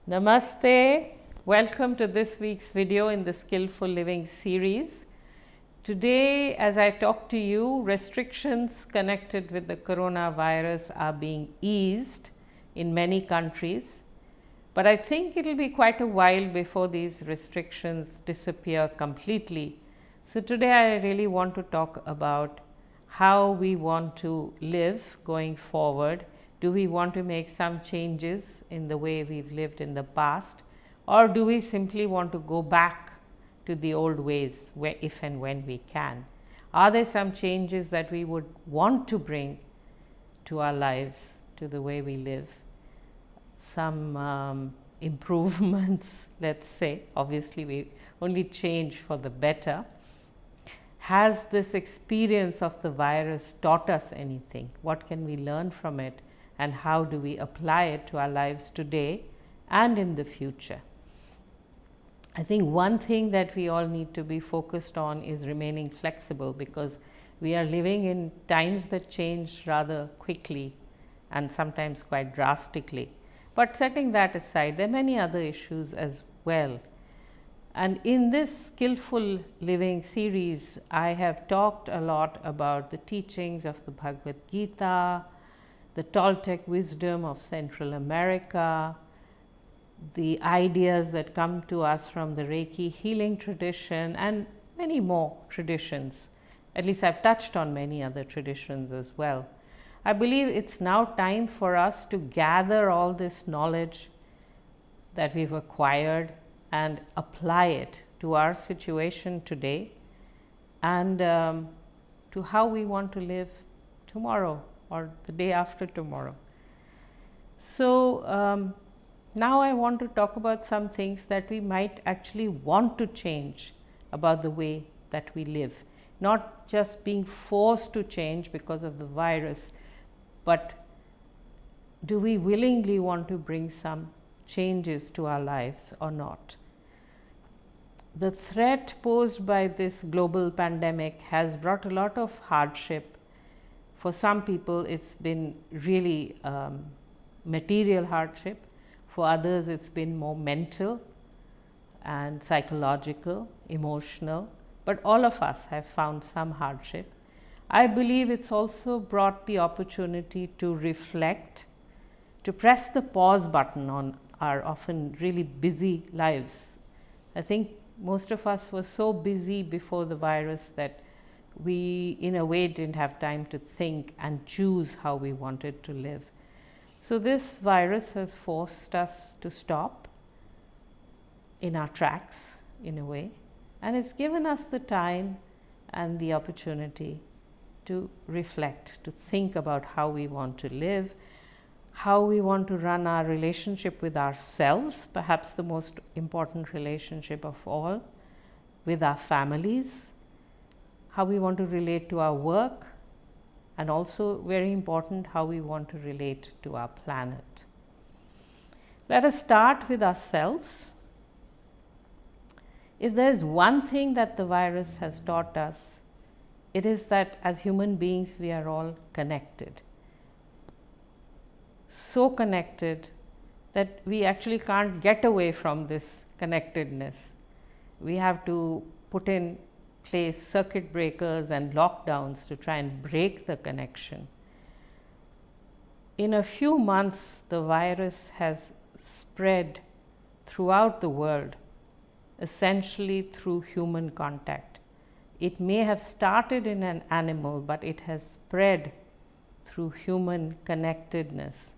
Namaste. Welcome to this week's video in the Skillful Living series. Today, as I talk to you, restrictions connected with the coronavirus are being eased in many countries. But I think it will be quite a while before these restrictions disappear completely. So today I really want to talk about how we want to live going forward. Do we want to make some changes in the way we've lived in the past, or do we simply want to go back to the old ways if and when we can? Are there some changes that we would want to bring to our lives, to the way we live? Some improvements, let's say. Obviously, we only change for the better. Has this experience of the virus taught us anything? What can we learn from it? And how do we apply it to our lives today and in the future? I think one thing that we all need to be focused on is remaining flexible, because we are living in times that change rather quickly and sometimes quite drastically. But setting that aside, there are many other issues as well. And in this Skillful Living series, I have talked a lot about the teachings of the Bhagavad Gita, the Toltec wisdom of Central America, the ideas that come to us from the Reiki healing tradition, and many more traditions. At least I've touched on many other traditions as well. I believe it's now time for us to gather all this knowledge that we've acquired and apply it to our situation today and to how we want to live tomorrow or the day after tomorrow. So now I want to talk about some things that we might actually want to change about the way that we live. Not just being forced to change because of the virus, but do we willingly want to bring some changes to our lives or not? The threat posed by this global pandemic has brought a lot of hardship. For some people, it's been really material hardship. For others, it's been more mental and psychological, emotional. But all of us have found some hardship. I believe it's also brought the opportunity to reflect, to press the pause button on our often really busy lives. I think most of us were so busy before the virus that we, in a way, didn't have time to think and choose how we wanted to live. So this virus has forced us to stop in our tracks, in a way, and it's given us the time and the opportunity to reflect, to think about how we want to live, how we want to run our relationship with ourselves, perhaps the most important relationship of all, with our families, how we want to relate to our work, and also, very important, how we want to relate to our planet. Let us start with ourselves. If there is one thing that the virus has taught us, it is that as human beings we are all connected. So connected that we actually can't get away from this connectedness. We have to put in place circuit breakers and lockdowns to try and break the connection. In a few months, the virus has spread throughout the world, essentially through human contact. It may have started in an animal, but it has spread through human connectedness.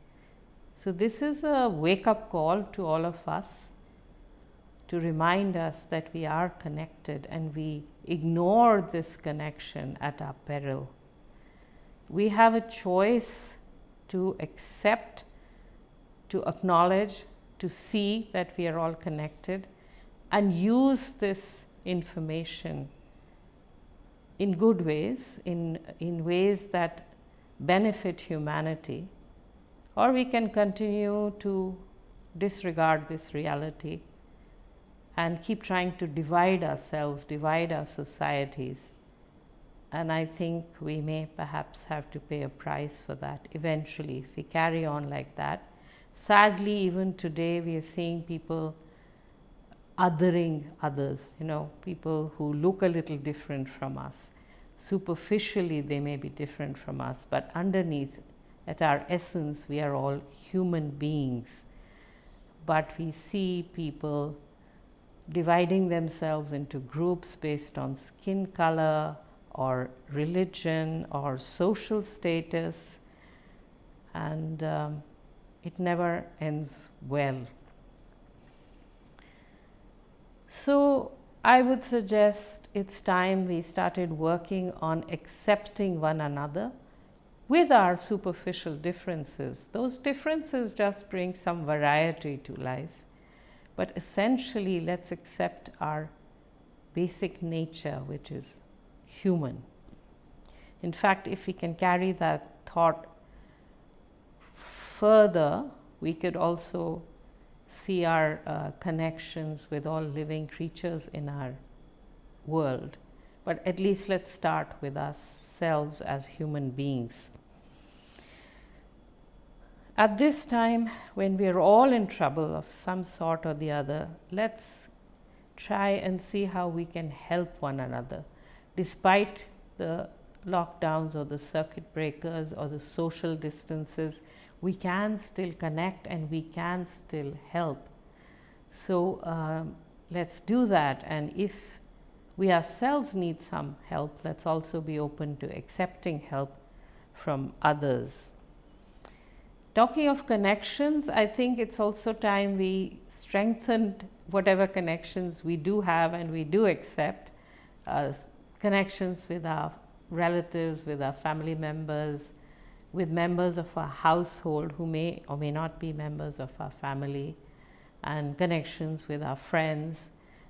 So this is a wake-up call to all of us, to remind us that we are connected and we ignore this connection at our peril. We have a choice to accept, to acknowledge, to see that we are all connected and use this information in good ways, in ways that benefit humanity, or we can continue to disregard this reality and keep trying to divide ourselves, divide our societies. And I think we may perhaps have to pay a price for that eventually if we carry on like that. Sadly, even today, we are seeing people othering others, people who look a little different from us. Superficially, they may be different from us, but underneath, at our essence, we are all human beings. But we see people dividing themselves into groups based on skin color or religion or social status, and it never ends well. So I would suggest it's time we started working on accepting one another with our superficial differences. Those differences just bring some variety to life. But essentially, let's accept our basic nature, which is human. In fact, if we can carry that thought further, we could also see our connections with all living creatures in our world. But at least let's start with ourselves as human beings. At this time, when we are all in trouble of some sort or the other, let's try and see how we can help one another. Despite the lockdowns or the circuit breakers or the social distances, we can still connect and we can still help. So let's do that. And if we ourselves need some help, let's also be open to accepting help from others. Talking of connections, I think it's also time we strengthened whatever connections we do have and we do accept, connections with our relatives, with our family members, with members of our household who may or may not be members of our family, and connections with our friends.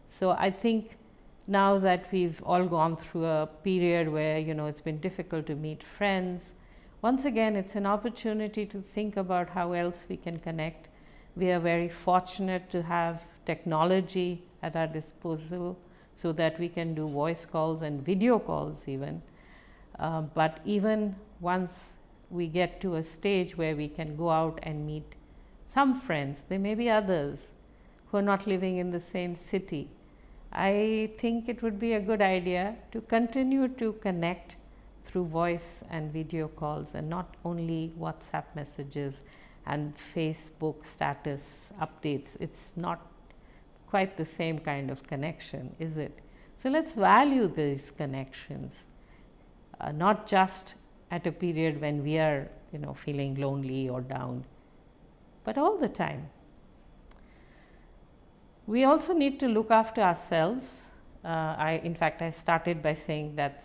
So I think now that we've all gone through a period where, it's been difficult to meet friends, once again, it's an opportunity to think about how else we can connect. We are very fortunate to have technology at our disposal so that we can do voice calls and video calls even. But even once we get to a stage where we can go out and meet some friends, there may be others who are not living in the same city. I think it would be a good idea to continue to connect through voice and video calls, and not only WhatsApp messages and Facebook status updates. It's not quite the same kind of connection, is it? So let's value these connections, not just at a period when we are, feeling lonely or down, but all the time. We also need to look after ourselves. In fact, I started by saying that's,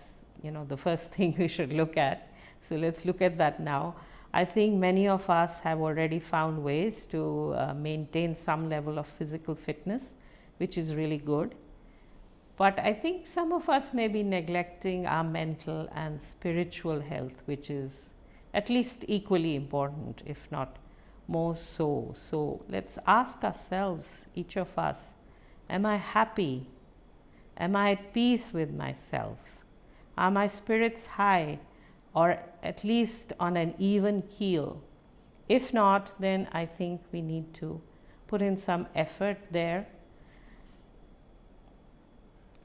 the first thing we should look at. So let's look at that now. I think many of us have already found ways to maintain some level of physical fitness, which is really good. But I think some of us may be neglecting our mental and spiritual health, which is at least equally important, if not more so. So let's ask ourselves, each of us, am I happy? Am I at peace with myself? Are my spirits high, or at least on an even keel? If not, then I think we need to put in some effort there.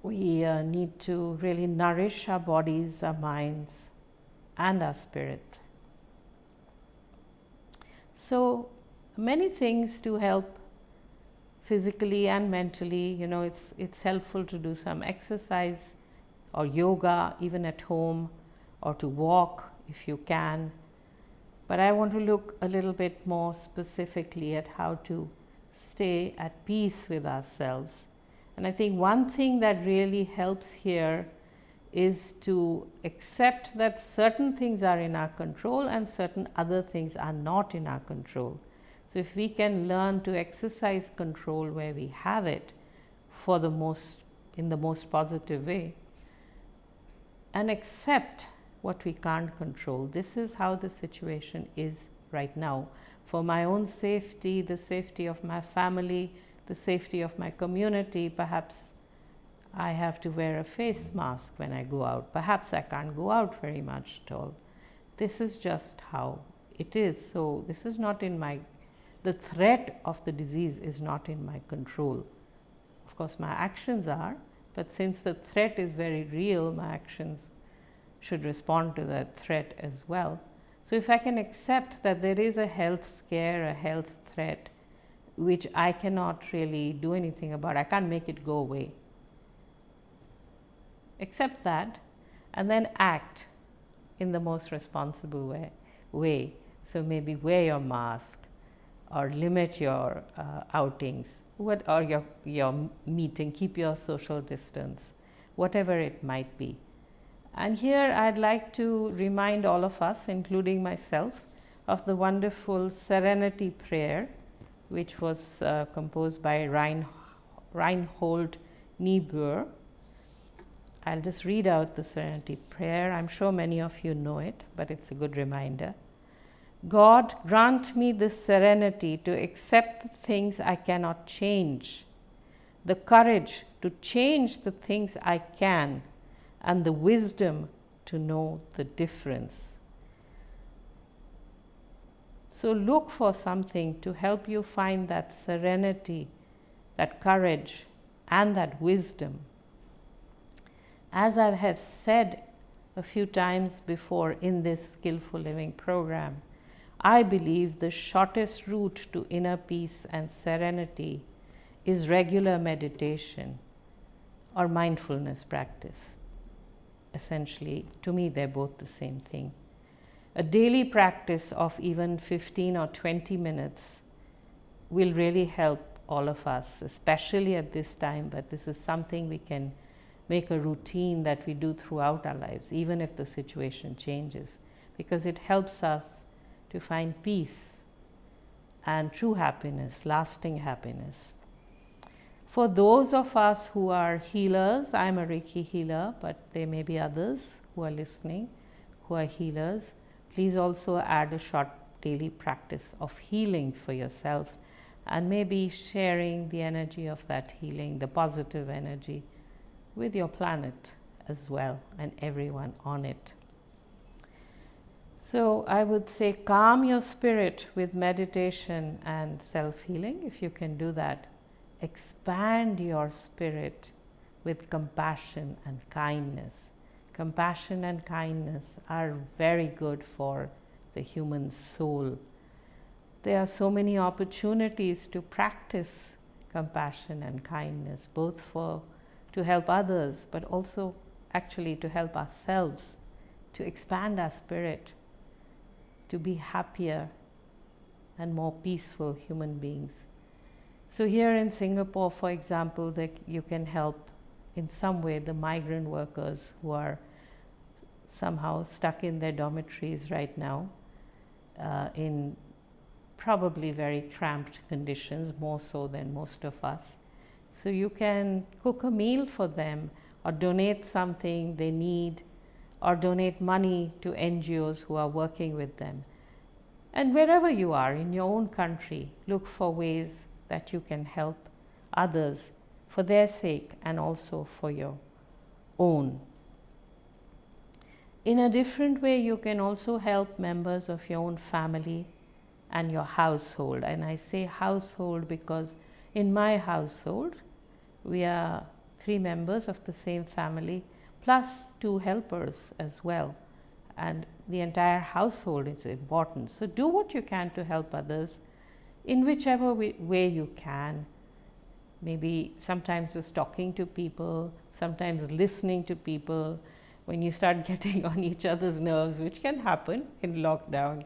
We need to really nourish our bodies, our minds, and our spirit. So many things to help physically and mentally. It's helpful to do some exercise or yoga even at home, or to walk if you can. But I want to look a little bit more specifically at how to stay at peace with ourselves. And I think one thing that really helps here is to accept that certain things are in our control and certain other things are not in our control. So if we can learn to exercise control where we have it in the most positive way, and accept what we can't control. This is how the situation is right now. For my own safety, the safety of my family, the safety of my community, perhaps I have to wear a face mask when I go out. Perhaps I can't go out very much at all. This is just how it is. So this is not in my the threat of the disease is not in my control. Of course, my actions are, but since the threat is very real, my actions should respond to that threat as well. So if I can accept that there is a health scare, a health threat, which I cannot really do anything about, I can't make it go away. Accept that and then act in the most responsible way. So maybe wear your mask or limit your outings, or your meeting, keep your social distance, whatever it might be. And here I'd like to remind all of us, including myself, of the wonderful Serenity Prayer, which was composed by Reinhold Niebuhr. I'll just read out the Serenity Prayer. I'm sure many of you know it, but it's a good reminder. God, grant me the serenity to accept the things I cannot change, the courage to change the things I can, and the wisdom to know the difference. So look for something to help you find that serenity, that courage, and that wisdom. As I have said a few times before in this Skillful Living program, I believe the shortest route to inner peace and serenity is regular meditation or mindfulness practice. Essentially, to me, they're both the same thing. A daily practice of even 15 or 20 minutes will really help all of us, especially at this time, but this is something we can make a routine that we do throughout our lives, even if the situation changes, because it helps us to find peace and true happiness, lasting happiness. For those of us who are healers, I'm a Reiki healer, but there may be others who are listening who are healers. Please also add a short daily practice of healing for yourself and maybe sharing the energy of that healing, the positive energy, with your planet as well and everyone on it. So I would say calm your spirit with meditation and self-healing, if you can do that. Expand your spirit with compassion and kindness. Compassion and kindness are very good for the human soul. There are so many opportunities to practice compassion and kindness, both to help others, but also actually to help ourselves, to expand our spirit, to be happier and more peaceful human beings. So here in Singapore, for example, you can help in some way the migrant workers who are somehow stuck in their dormitories right now in probably very cramped conditions, more so than most of us. So you can cook a meal for them or donate something they need or donate money to NGOs who are working with them. And wherever you are in your own country, look for ways that you can help others for their sake and also for your own. In a different way, you can also help members of your own family and your household. And I say household because in my household, we are 3 members of the same family, plus 2 helpers as well. And the entire household is important. So do what you can to help others in whichever way you can. Maybe sometimes just talking to people, sometimes listening to people. When you start getting on each other's nerves, which can happen in lockdown,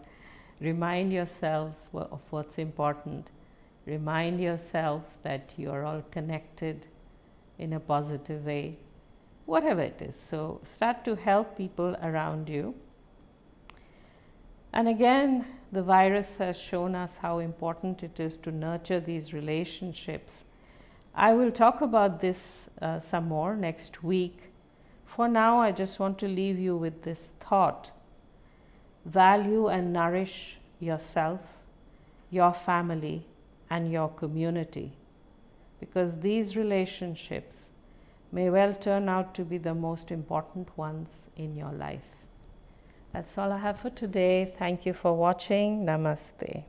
remind yourselves of what's important. Remind yourself that you're all connected in a positive way, whatever it is. So start to help people around you. And again, the virus has shown us how important it is to nurture these relationships. I will talk about this some more next week. For now, I just want to leave you with this thought. Value and nourish yourself, your family, and your community, because these relationships may well turn out to be the most important ones in your life. That's all I have for today. Thank you for watching. Namaste.